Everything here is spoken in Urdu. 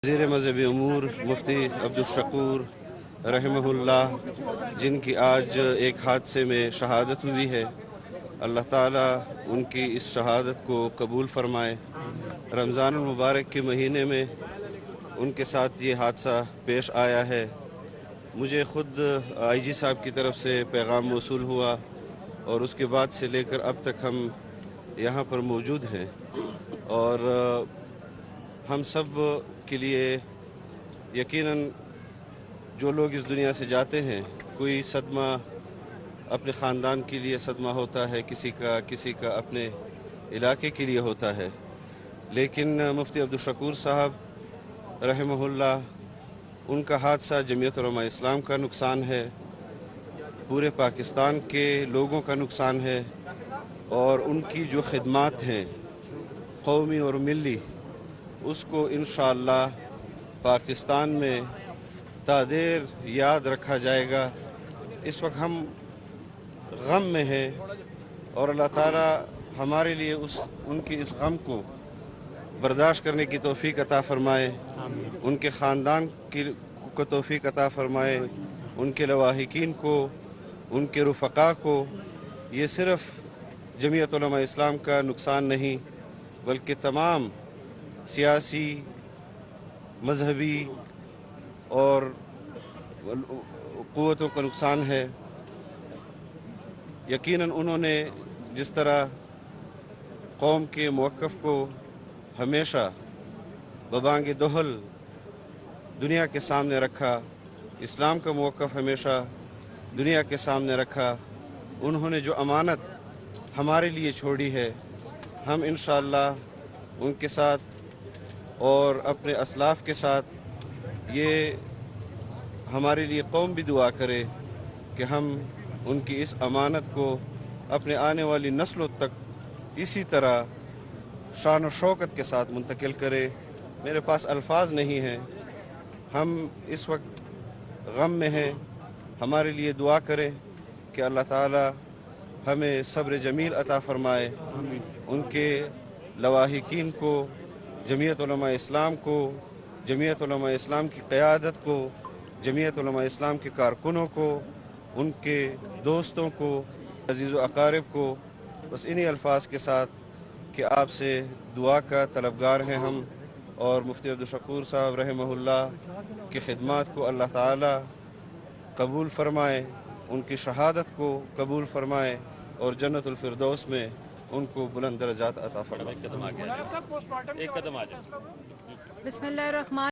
وزیر مذہبی امور مفتی عبدالشکور رحمہ اللہ، جن کی آج ایک حادثے میں شہادت ہوئی ہے، اللہ تعالیٰ ان کی اس شہادت کو قبول فرمائے۔ رمضان المبارک کے مہینے میں ان کے ساتھ یہ حادثہ پیش آیا ہے۔ مجھے خود آئی جی صاحب کی طرف سے پیغام موصول ہوا اور اس کے بعد سے لے کر اب تک ہم یہاں پر موجود ہیں، اور ہم سب کے لیے یقیناً جو لوگ اس دنیا سے جاتے ہیں، کوئی صدمہ اپنے خاندان کے لیے صدمہ ہوتا ہے، کسی کا اپنے علاقے کے لیے ہوتا ہے، لیکن مفتی عبدالشکور صاحب رحمہ اللہ، ان کا حادثہ جمعیت علماء اسلام کا نقصان ہے، پورے پاکستان کے لوگوں کا نقصان ہے، اور ان کی جو خدمات ہیں قومی اور ملی، اس کو انشاءاللہ پاکستان میں تا دیر یاد رکھا جائے گا۔ اس وقت ہم غم میں ہیں، اور اللہ تعالیٰ ہمارے لیے ان کی اس غم کو برداشت کرنے کی توفیق عطا فرمائے، ان کے خاندان کو توفیق عطا فرمائے، ان کے لواحقین کو، ان کے رفقاء کو۔ یہ صرف جمعیت علماء اسلام کا نقصان نہیں، بلکہ تمام سیاسی، مذہبی اور قوتوں کا نقصان ہے۔ یقیناً انہوں نے جس طرح قوم کے موقف کو ہمیشہ ببانگ دہل دنیا کے سامنے رکھا، اسلام کا موقف ہمیشہ دنیا کے سامنے رکھا، انہوں نے جو امانت ہمارے لیے چھوڑی ہے، ہم انشاءاللہ ان کے ساتھ اور اپنے اسلاف کے ساتھ، یہ ہمارے لیے قوم بھی دعا کرے کہ ہم ان کی اس امانت کو اپنے آنے والی نسلوں تک اسی طرح شان و شوکت کے ساتھ منتقل کرے۔ میرے پاس الفاظ نہیں ہیں، ہم اس وقت غم میں ہیں۔ ہمارے لیے دعا کریں کہ اللہ تعالی ہمیں صبر جمیل عطا فرمائے، ان کے لواحقین کو، جمعیت علماء اسلام کو، جمعیت علماء اسلام کی قیادت کو، جمعیت علماء اسلام کے کارکنوں کو، ان کے دوستوں کو، عزیز و اقارب کو، بس انہی الفاظ کے ساتھ کہ آپ سے دعا کا طلبگار ہیں ہم، اور مفتی عبدالشکور صاحب رحمہ اللہ کی خدمات کو اللہ تعالی قبول فرمائے، ان کی شہادت کو قبول فرمائے، اور جنت الفردوس میں ان کو بلند درجات عطا فرمائے۔ ایک قدم آ جائے۔ بسم اللہ الرحمن